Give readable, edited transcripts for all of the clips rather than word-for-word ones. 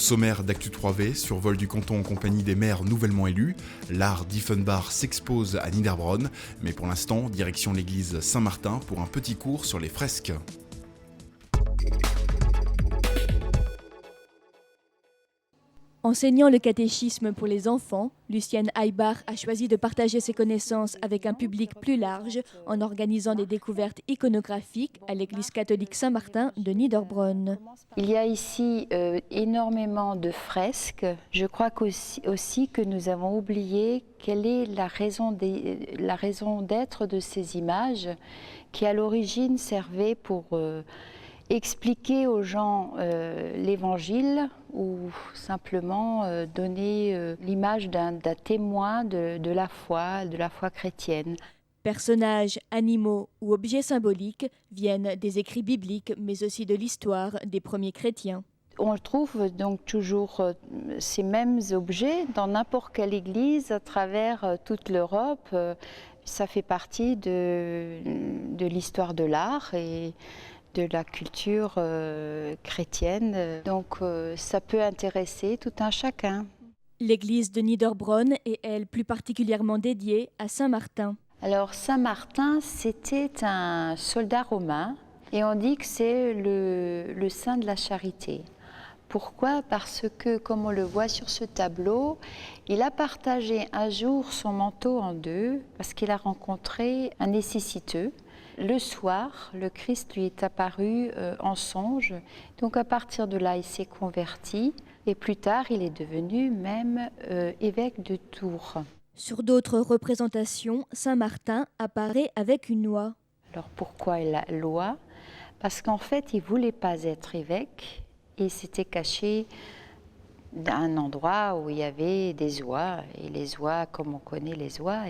sommaire d'Actu 3V, survol du canton en compagnie des maires nouvellement élus, l'art d'Iffenbach s'expose à Niederbronn, mais pour l'instant, direction l'église Saint-Martin pour un petit cours sur les fresques. Enseignant le catéchisme pour les enfants, Lucienne Aybach a choisi de partager ses connaissances avec un public plus large en organisant des découvertes iconographiques à l'église catholique Saint-Martin de Niederbronn. Il y a ici énormément de fresques. Je crois aussi que nous avons oublié quelle est la raison d'être de ces images qui à l'origine servaient pour expliquer aux gens l'évangile ou simplement donner l'image d'un témoin de la foi chrétienne. Personnages, animaux ou objets symboliques viennent des écrits bibliques, mais aussi de l'histoire des premiers chrétiens. On trouve donc toujours ces mêmes objets dans n'importe quelle église à travers toute l'Europe. Ça fait partie de l'histoire de l'art et de la culture chrétienne. Donc ça peut intéresser tout un chacun. L'église de Niederbronn est, elle, plus particulièrement dédiée à Saint-Martin. Alors Saint-Martin, c'était un soldat romain et on dit que c'est le saint de la charité. Pourquoi ? Parce que, comme on le voit sur ce tableau, il a partagé un jour son manteau en deux parce qu'il a rencontré un nécessiteux. Le soir, le Christ lui est apparu en songe. Donc à partir de là, il s'est converti et plus tard, il est devenu même évêque de Tours. Sur d'autres représentations, Saint-Martin apparaît avec une oie. Alors pourquoi la l'oie ? Parce qu'en fait, il ne voulait pas être évêque et s'était caché dans un endroit où il y avait des oies. Et les oies, comme on connaît les oies,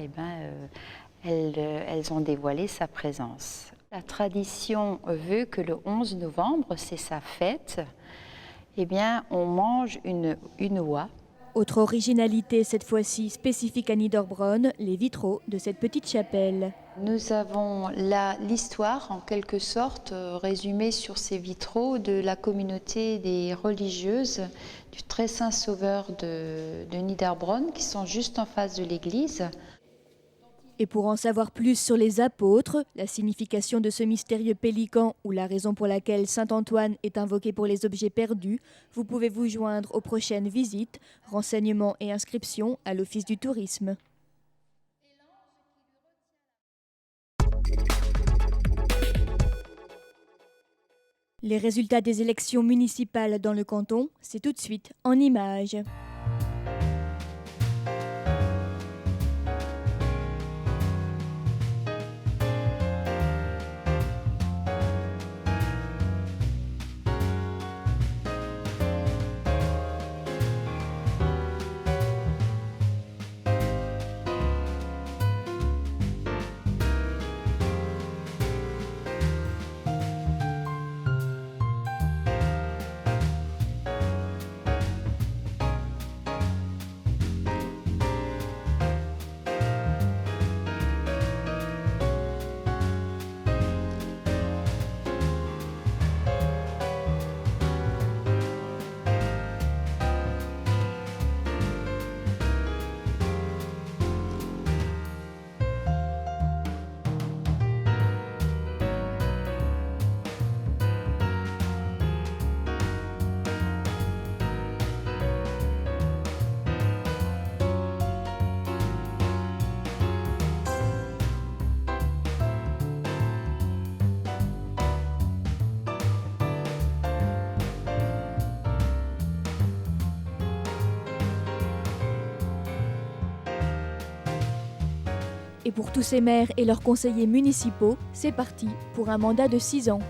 elles ont dévoilé sa présence. La tradition veut que le 11 novembre, c'est sa fête, on mange une oie. Autre originalité, cette fois-ci spécifique à Niederbronn, les vitraux de cette petite chapelle. Nous avons l'histoire, en quelque sorte, résumée sur ces vitraux de la communauté des religieuses du Très Saint Sauveur de Niederbronn, qui sont juste en face de l'église. Et pour en savoir plus sur les apôtres, la signification de ce mystérieux pélican ou la raison pour laquelle Saint Antoine est invoqué pour les objets perdus, vous pouvez vous joindre aux prochaines visites, renseignements et inscriptions à l'Office du tourisme. Les résultats des élections municipales dans le canton, c'est tout de suite en images. Et pour tous ces maires et leurs conseillers municipaux, c'est parti pour un mandat de 6 ans.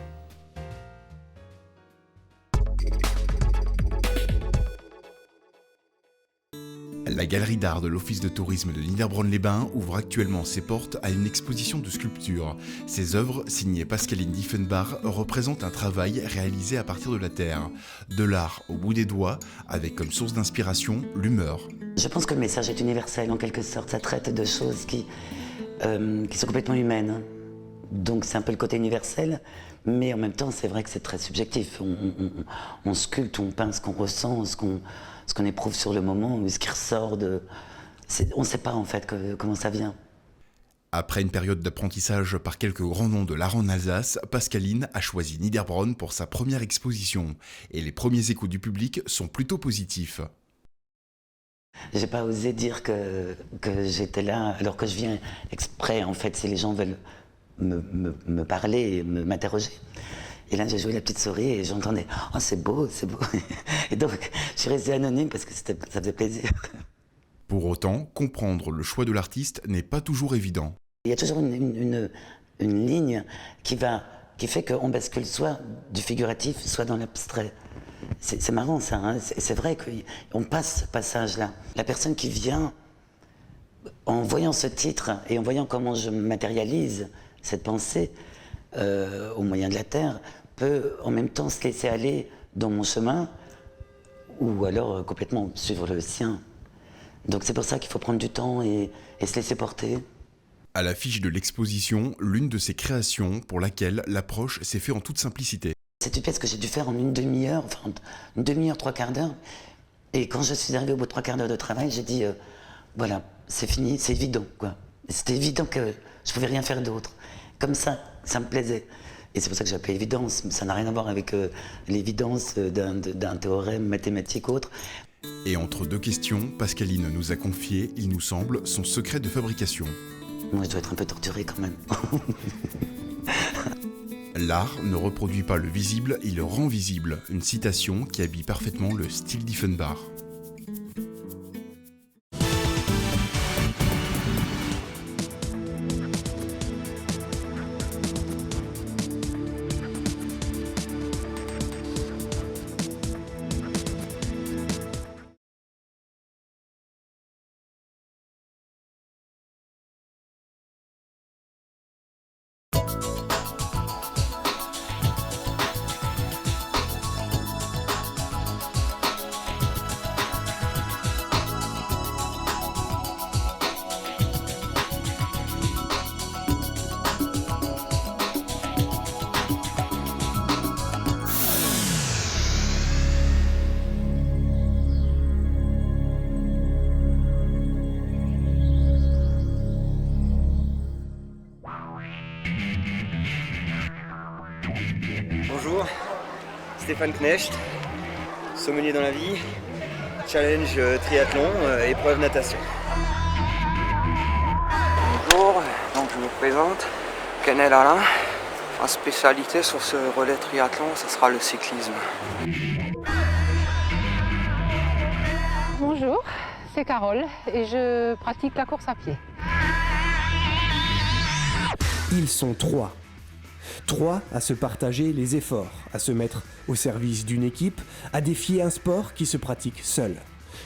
La galerie d'art de l'Office de tourisme de Niederbronn-les-Bains ouvre actuellement ses portes à une exposition de sculptures. Ces œuvres, signées Pascaline Dieffenbach, représentent un travail réalisé à partir de la terre. De l'art au bout des doigts, avec comme source d'inspiration l'humeur. Je pense que le message est universel en quelque sorte. Ça traite de choses qui sont complètement humaines. Donc c'est un peu le côté universel. Mais en même temps, c'est vrai que c'est très subjectif. On sculpte, on peint ce qu'on ressent, ce qu'on éprouve sur le moment, ce qui ressort de... On ne sait pas en fait comment ça vient. Après une période d'apprentissage par quelques grands noms de l'art en Alsace, Pascaline a choisi Niederbronn pour sa première exposition. Et les premiers échos du public sont plutôt positifs. J'ai pas osé dire que j'étais là, alors que je viens exprès, en fait, si les gens veulent me parler et m'interroger. Et là, j'ai joué la petite souris et j'entendais « Oh, c'est beau, c'est beau !» Et donc, je suis restée anonyme parce que ça faisait plaisir. Pour autant, comprendre le choix de l'artiste n'est pas toujours évident. Il y a toujours une ligne qui fait qu'on bascule soit du figuratif, soit dans l'abstrait. C'est marrant ça, hein. C'est vrai qu'on passe ce passage-là. La personne qui vient, en voyant ce titre et en voyant comment je matérialise cette pensée au moyen de la terre, peut en même temps se laisser aller dans mon chemin ou alors complètement suivre le sien. Donc c'est pour ça qu'il faut prendre du temps et se laisser porter. À l'affiche de l'exposition, l'une de ses créations pour laquelle l'approche s'est faite en toute simplicité. C'est une pièce que j'ai dû faire en une demi-heure, enfin une demi-heure, 3/4 d'heure. Et quand je suis arrivée au bout de 3/4 d'heure de travail, j'ai dit voilà, c'est fini, c'est évident, quoi. C'était évident que je pouvais rien faire d'autre. Comme ça me plaisait. Et c'est pour ça que j'ai appelé évidence. Ça n'a rien à voir avec l'évidence d'un théorème mathématique ou autre. Et entre deux questions, Pascaline nous a confié, il nous semble, son secret de fabrication. Moi, je dois être un peu torturée quand même. L'art ne reproduit pas le visible, il le rend visible. Une citation qui habille parfaitement le style Diefenbach. Bonjour, Stéphane Knecht, sommelier dans la vie, challenge triathlon, épreuve natation. Bonjour, donc je me présente, Kenel Alain. Ma spécialité sur ce relais triathlon, ce sera le cyclisme. Bonjour, c'est Carole et je pratique la course à pied. Ils sont trois. Trois à se partager les efforts, à se mettre au service d'une équipe, à défier un sport qui se pratique seul.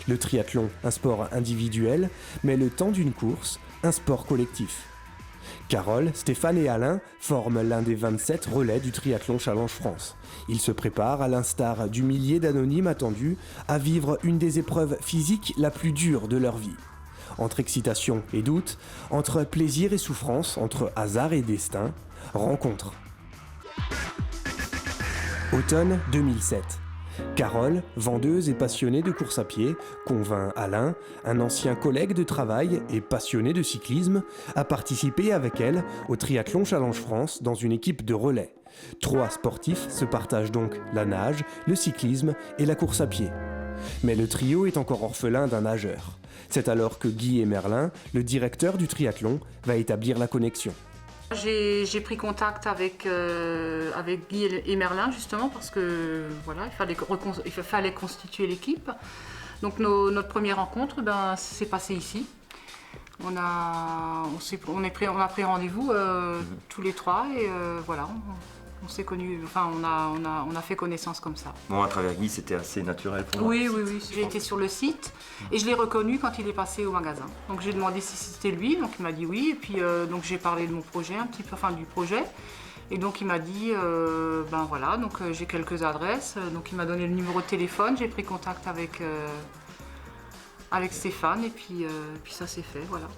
Le triathlon, un sport individuel, mais le temps d'une course, un sport collectif. Carole, Stéphane et Alain forment l'un des 27 relais du Triathlon Challenge France. Ils se préparent, à l'instar du millier d'anonymes attendus, à vivre une des épreuves physiques la plus dure de leur vie. Entre excitation et doute, entre plaisir et souffrance, entre hasard et destin, rencontre. Automne 2007. Carole, vendeuse et passionnée de course à pied, convainc Alain, un ancien collègue de travail et passionné de cyclisme, à participer avec elle au Triathlon Challenge France dans une équipe de relais. Trois sportifs se partagent donc la nage, le cyclisme et la course à pied. Mais le trio est encore orphelin d'un nageur. C'est alors que Guy Emerlin, le directeur du triathlon, va établir la connexion. J'ai pris contact avec Guy et Merlin justement parce que voilà, il fallait constituer l'équipe. Donc notre première rencontre s'est passée ici. On a pris rendez-vous tous les trois et voilà, on s'est connus, enfin on a fait connaissance comme ça. Bon, à travers Guy, c'était assez naturel pour moi. Oui. J'ai été sur le site et je l'ai reconnu quand il est passé au magasin. Donc j'ai demandé si c'était lui, donc il m'a dit oui. Et puis donc j'ai parlé de mon projet, un petit peu, enfin du projet. Et donc il m'a dit, voilà, donc j'ai quelques adresses. Donc il m'a donné le numéro de téléphone, j'ai pris contact avec Stéphane et puis ça s'est fait, voilà.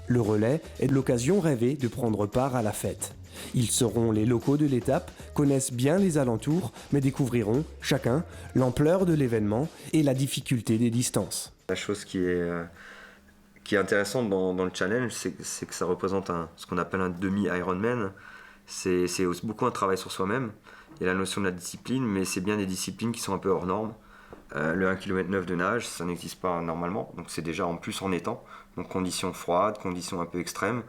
Le relais est l'occasion rêvée de prendre part à la fête. Ils seront les locaux de l'étape, connaissent bien les alentours, mais découvriront, chacun, l'ampleur de l'événement et la difficulté des distances. La chose qui est intéressante dans le challenge, c'est que ça représente ce qu'on appelle un demi-Ironman. C'est beaucoup un travail sur soi-même. Il y a la notion de la discipline, mais c'est bien des disciplines qui sont un peu hors normes. Le 1,9 km de nage, ça n'existe pas normalement, donc c'est déjà en plus en étang. Donc conditions froides, conditions un peu extrêmes.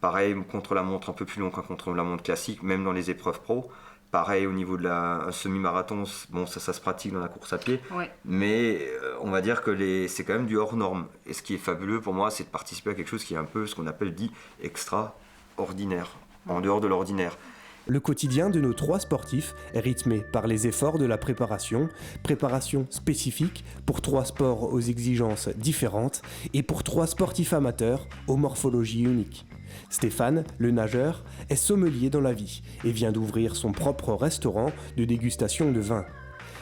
Pareil, contre-la-montre un peu plus long qu'un contre-la-montre classique, même dans les épreuves pro. Pareil au niveau de un semi-marathon, bon, ça se pratique dans la course à pied, Ouais. mais on va dire que c'est quand même du hors norme. Et ce qui est fabuleux pour moi, c'est de participer à quelque chose qui est un peu ce qu'on appelle dit extraordinaire, en dehors de l'ordinaire. Le quotidien de nos 3 sportifs est rythmé par les efforts de la préparation spécifique pour 3 sports aux exigences différentes et pour 3 sportifs amateurs aux morphologies uniques. Stéphane, le nageur, est sommelier dans la vie et vient d'ouvrir son propre restaurant de dégustation de vin.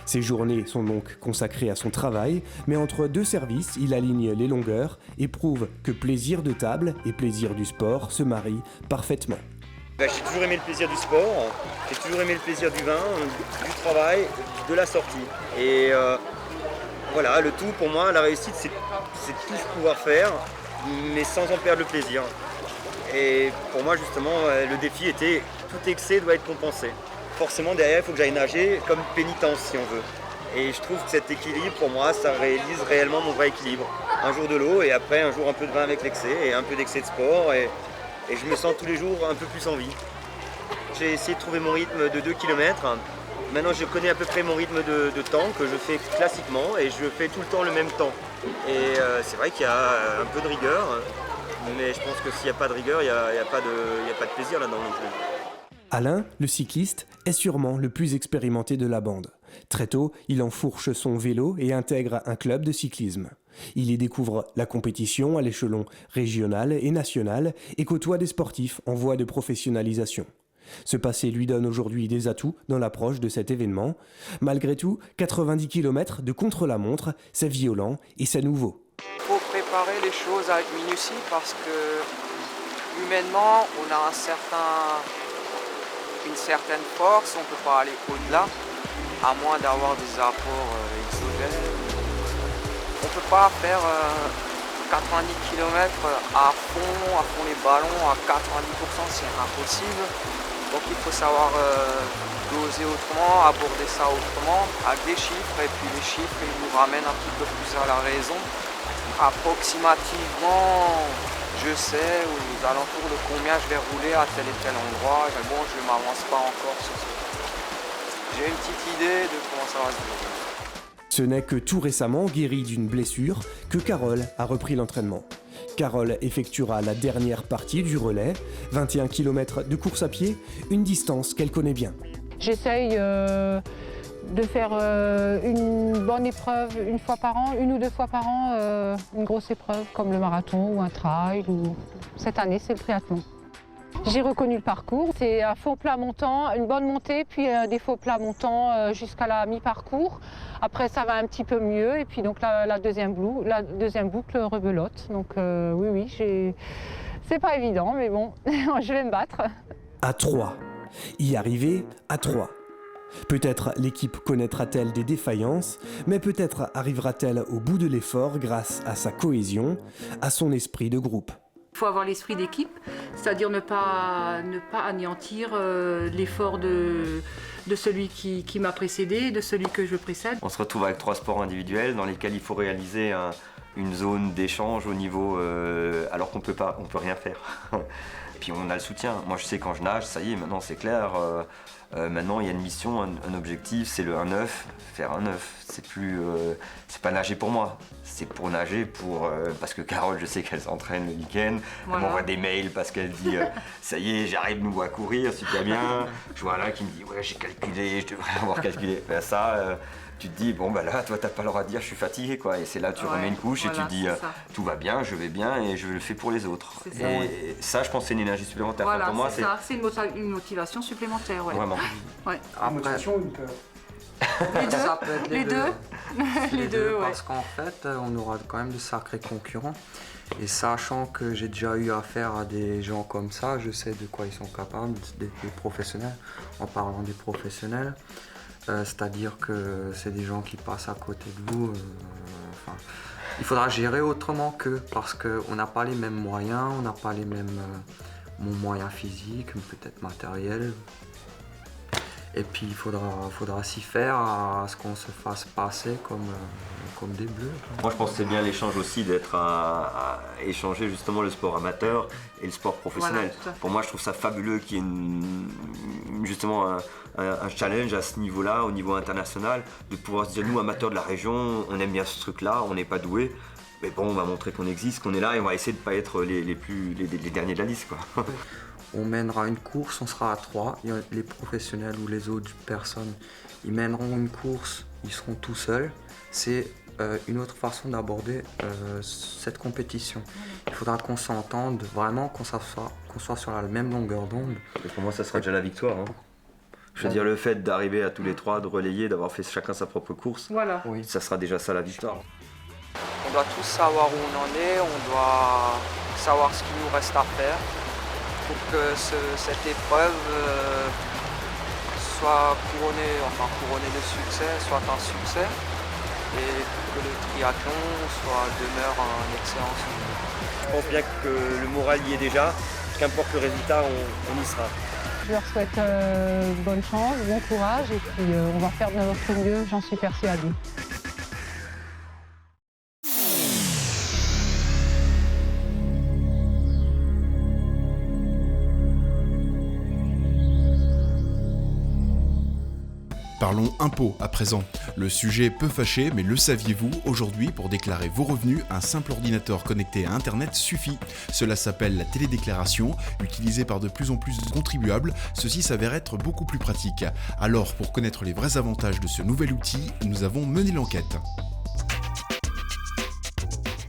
Ses journées sont donc consacrées à son travail, mais entre 2 services, il aligne les longueurs et prouve que plaisir de table et plaisir du sport se marient parfaitement. J'ai toujours aimé le plaisir du sport, j'ai toujours aimé le plaisir du vin, du travail, de la sortie. Et voilà, le tout pour moi, la réussite, c'est tout pouvoir faire, mais sans en perdre le plaisir. Et pour moi, justement, le défi était tout excès doit être compensé. Forcément, derrière, il faut que j'aille nager comme pénitence, si on veut. Et je trouve que cet équilibre, pour moi, ça réalise réellement mon vrai équilibre. Un jour de l'eau et après un jour un peu de vin avec l'excès et un peu d'excès de sport. Et je me sens tous les jours un peu plus en vie. J'ai essayé de trouver mon rythme de 2 km. Maintenant, je connais à peu près mon rythme de temps que je fais classiquement et je fais tout le temps le même temps. Et c'est vrai qu'il y a un peu de rigueur, mais je pense que s'il n'y a pas de rigueur, il n'y a pas de plaisir là-dedans non plus. Alain, le cycliste, est sûrement le plus expérimenté de la bande. Très tôt, il enfourche son vélo et intègre un club de cyclisme. Il y découvre la compétition à l'échelon régional et national et côtoie des sportifs en voie de professionnalisation. Ce passé lui donne aujourd'hui des atouts dans l'approche de cet événement. Malgré tout, 90 km de contre-la-montre, c'est violent et c'est nouveau. Il faut préparer les choses avec minutie parce que humainement, on a une certaine force, on ne peut pas aller au-delà, à moins d'avoir des apports exogènes. On ne peut pas faire 90 km à fond les ballons, à 90%, c'est impossible. Donc il faut savoir doser autrement, aborder ça autrement, avec des chiffres, et puis les chiffres ils nous ramènent un petit peu plus à la raison. Approximativement, je sais aux alentours de combien je vais rouler à tel et tel endroit, mais bon, je ne m'avance pas encore sur ce. J'ai une petite idée de comment ça va se dérouler. Ce n'est que tout récemment guéri d'une blessure que Carole a repris l'entraînement. Carole effectuera la dernière partie du relais, 21 km de course à pied, une distance qu'elle connaît bien. J'essaye de faire une bonne épreuve une fois par an, 1 ou 2 fois par an, une grosse épreuve comme le marathon ou un trail. Cette année, c'est le triathlon. J'ai reconnu le parcours, c'est un faux plat montant, une bonne montée, puis des faux plats montants jusqu'à la mi-parcours. Après, ça va un petit peu mieux, et puis donc la deuxième boucle rebelote. Donc oui, c'est pas évident, mais bon, je vais me battre. À 3. Y arriver à 3. Peut-être l'équipe connaîtra-t-elle des défaillances, mais peut-être arrivera-t-elle au bout de l'effort grâce à sa cohésion, à son esprit de groupe. Il faut avoir l'esprit d'équipe, c'est-à-dire ne pas anéantir l'effort de celui qui m'a précédé, de celui que je précède. On se retrouve avec 3 sports individuels dans lesquels il faut réaliser une zone d'échange au niveau, alors qu'on peut rien faire. Puis on a le soutien. Moi je sais quand je nage, ça y est, maintenant c'est clair. Maintenant il y a une mission, un objectif, c'est le 1,9, faire 1,9. C'est pas nager pour moi, c'est pour nager parce que Carole, je sais qu'elle s'entraîne le week-end, voilà. Elle m'envoie des mails parce qu'elle dit ça y est, j'arrive, nous voit courir, super bien. Je vois là qui me dit ouais, j'ai calculé, je devrais avoir calculé. Ben ça, tu te dis bon bah là, toi t'as pas le droit de dire je suis fatigué quoi. Et c'est là tu remets une couche et tu te dis tout va bien, je vais bien et je le fais pour les autres. Ça, je pense que c'est une énergie supplémentaire. Voilà, pour moi, c'est une motivation supplémentaire. Ouais. Vraiment. Ouais. Une motivation ou une peur? Ça peut être les deux. Les deux, ouais. Parce qu'en fait, on aura quand même de sacrés concurrents. Et sachant que j'ai déjà eu affaire à des gens comme ça, je sais de quoi ils sont capables, des professionnels, en parlant des professionnels. C'est-à-dire que c'est des gens qui passent à côté de vous. Il faudra gérer autrement qu'eux, parce qu'on n'a pas les mêmes moyens, on n'a pas les mêmes moyens physiques, peut-être matériels. Et puis il faudra s'y faire à ce qu'on se fasse passer comme des bleus. Moi je pense que c'est bien l'échange aussi, d'être à échanger justement le sport amateur et le sport professionnel. Voilà, pour moi je trouve ça fabuleux qu'il y ait justement un challenge à ce niveau-là, au niveau international, de pouvoir se dire nous amateurs de la région, on aime bien ce truc-là, on n'est pas doués. Mais bon, on va montrer qu'on existe, qu'on est là et on va essayer de ne pas être les derniers de la liste, quoi. On mènera une course, on sera à 3. Les professionnels ou les autres personnes, ils mèneront une course, ils seront tout seuls. C'est une autre façon d'aborder cette compétition. Il faudra qu'on s'entende vraiment, qu'on soit sur la même longueur d'onde. Et pour moi, ça sera déjà la victoire. Hein. Je veux dire, le fait d'arriver à tous les 3, de relayer, d'avoir fait chacun sa propre course, Voilà. Oui. ça sera déjà ça la victoire. On doit tous savoir où on en est, on doit savoir ce qu'il nous reste à faire pour que cette épreuve soit couronnée de succès, soit un succès, et que le triathlon demeure un excellent souvenir. Je pense bien que le moral y est déjà, qu'importe le résultat, on y sera. Je leur souhaite bonne chance, bon courage et puis on va faire de notre mieux, j'en suis persuadée. Parlons impôts à présent. Le sujet peut fâcher, mais le saviez-vous, aujourd'hui, pour déclarer vos revenus, un simple ordinateur connecté à Internet suffit. Cela s'appelle la télédéclaration, utilisée par de plus en plus de contribuables. Ceci s'avère être beaucoup plus pratique. Alors, pour connaître les vrais avantages de ce nouvel outil, nous avons mené l'enquête.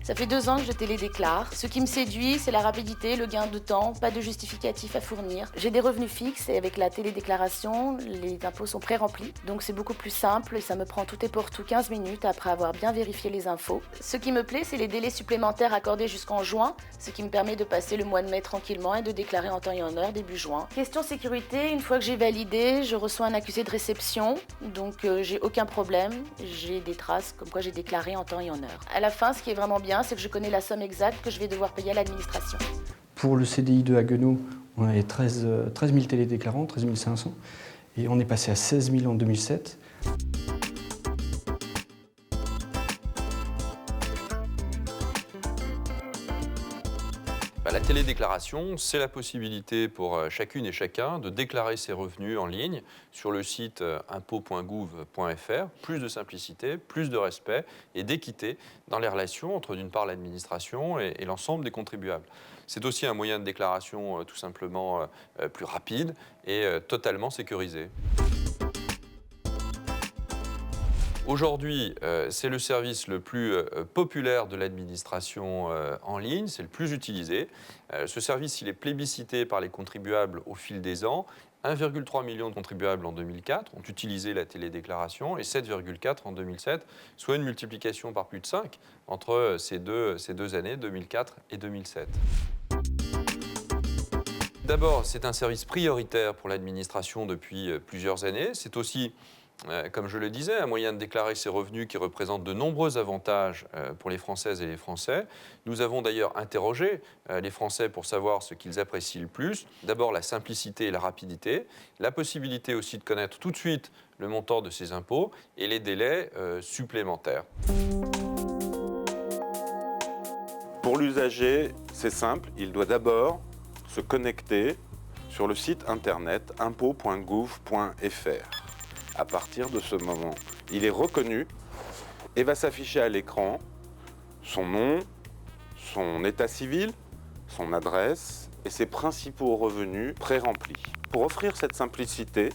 Ça fait 2 ans que je télédéclare. Ce qui me séduit, c'est la rapidité, le gain de temps, pas de justificatif à fournir. J'ai des revenus fixes et avec la télédéclaration, les impôts sont pré-remplis. Donc c'est beaucoup plus simple et ça me prend tout et pour tout 15 minutes après avoir bien vérifié les infos. Ce qui me plaît, c'est les délais supplémentaires accordés jusqu'en juin, ce qui me permet de passer le mois de mai tranquillement et de déclarer en temps et en heure début juin. Question sécurité, une fois que j'ai validé, je reçois un accusé de réception, donc j'ai aucun problème. J'ai des traces comme quoi j'ai déclaré en temps et en heure. À la fin, ce qui est vraiment bien, c'est que je connais la somme exacte que je vais devoir payer à l'administration. Pour le CDI de Haguenau, on avait 13 000 télédéclarants, 13 500, et on est passé à 16 000 en 2007. La télédéclaration, c'est la possibilité pour chacune et chacun de déclarer ses revenus en ligne sur le site impôts.gouv.fr. Plus de simplicité, plus de respect et d'équité dans les relations entre d'une part l'administration et l'ensemble des contribuables. C'est aussi un moyen de déclaration tout simplement plus rapide et totalement sécurisé. Aujourd'hui, c'est le service le plus populaire de l'administration en ligne, c'est le plus utilisé. Ce service, il est plébiscité par les contribuables au fil des ans. 1,3 million de contribuables en 2004 ont utilisé la télédéclaration et 7,4 en 2007, soit une multiplication par plus de 5 entre ces deux années, 2004 et 2007. D'abord, c'est un service prioritaire pour l'administration depuis plusieurs années. C'est aussi, comme je le disais, un moyen de déclarer ses revenus qui représente de nombreux avantages pour les Françaises et les Français. Nous avons d'ailleurs interrogé les Français pour savoir ce qu'ils apprécient le plus. D'abord, la simplicité et la rapidité, la possibilité aussi de connaître tout de suite le montant de ses impôts et les délais supplémentaires. Pour l'usager, c'est simple, il doit d'abord se connecter sur le site internet impôts.gouv.fr. À partir de ce moment, il est reconnu et va s'afficher à l'écran son nom, son état civil, son adresse et ses principaux revenus pré-remplis. Pour offrir cette simplicité,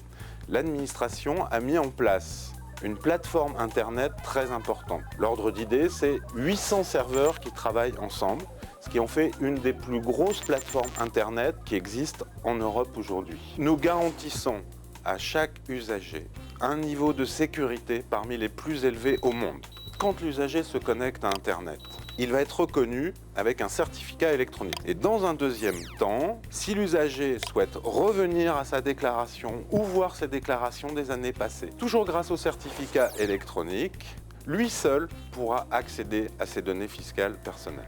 l'administration a mis en place une plateforme internet très importante. L'ordre d'idée, c'est 800 serveurs qui travaillent ensemble, ce qui en fait une des plus grosses plateformes internet qui existent en Europe aujourd'hui. Nous garantissons à chaque usager un niveau de sécurité parmi les plus élevés au monde. Quand l'usager se connecte à Internet, il va être reconnu avec un certificat électronique. Et dans un deuxième temps, si l'usager souhaite revenir à sa déclaration ou voir ses déclarations des années passées, toujours grâce au certificat électronique, lui seul pourra accéder à ses données fiscales personnelles.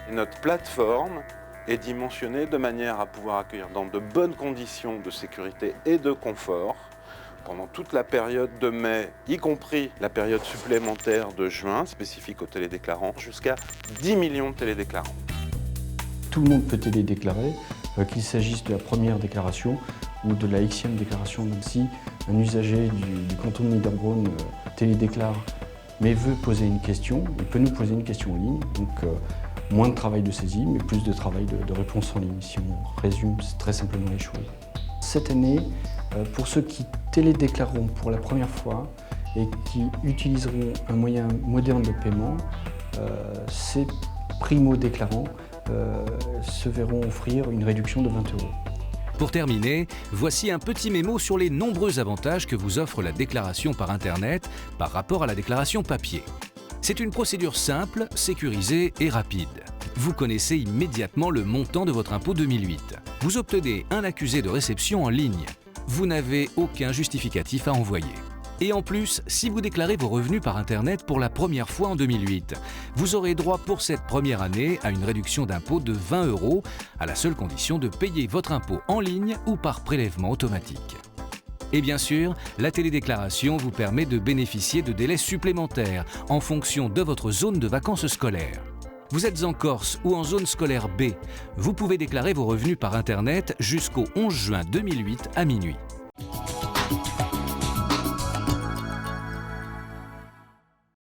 Et notre plateforme est dimensionnée de manière à pouvoir accueillir dans de bonnes conditions de sécurité et de confort pendant toute la période de mai, y compris la période supplémentaire de juin, spécifique aux télédéclarants, jusqu'à 10 millions de télédéclarants. Tout le monde peut télédéclarer, qu'il s'agisse de la première déclaration ou de la Xème déclaration. Donc si un usager du canton de Niederbronn télédéclare mais veut poser une question, il peut nous poser une question en ligne. Donc moins de travail de saisie, mais plus de travail de réponse en ligne, si on résume très simplement les choses. Cette année, pour ceux qui télédéclareront pour la première fois et qui utiliseront un moyen moderne de paiement, ces primo-déclarants se verront offrir une réduction de 20 €. Pour terminer, voici un petit mémo sur les nombreux avantages que vous offre la déclaration par Internet par rapport à la déclaration papier. C'est une procédure simple, sécurisée et rapide. Vous connaissez immédiatement le montant de votre impôt 2008. Vous obtenez un accusé de réception en ligne. Vous n'avez aucun justificatif à envoyer. Et en plus, si vous déclarez vos revenus par Internet pour la première fois en 2008, vous aurez droit pour cette première année à une réduction d'impôt de 20 € à la seule condition de payer votre impôt en ligne ou par prélèvement automatique. Et bien sûr, la télédéclaration vous permet de bénéficier de délais supplémentaires en fonction de votre zone de vacances scolaires. Vous êtes en Corse ou en zone scolaire B, vous pouvez déclarer vos revenus par Internet jusqu'au 11 juin 2008 à minuit.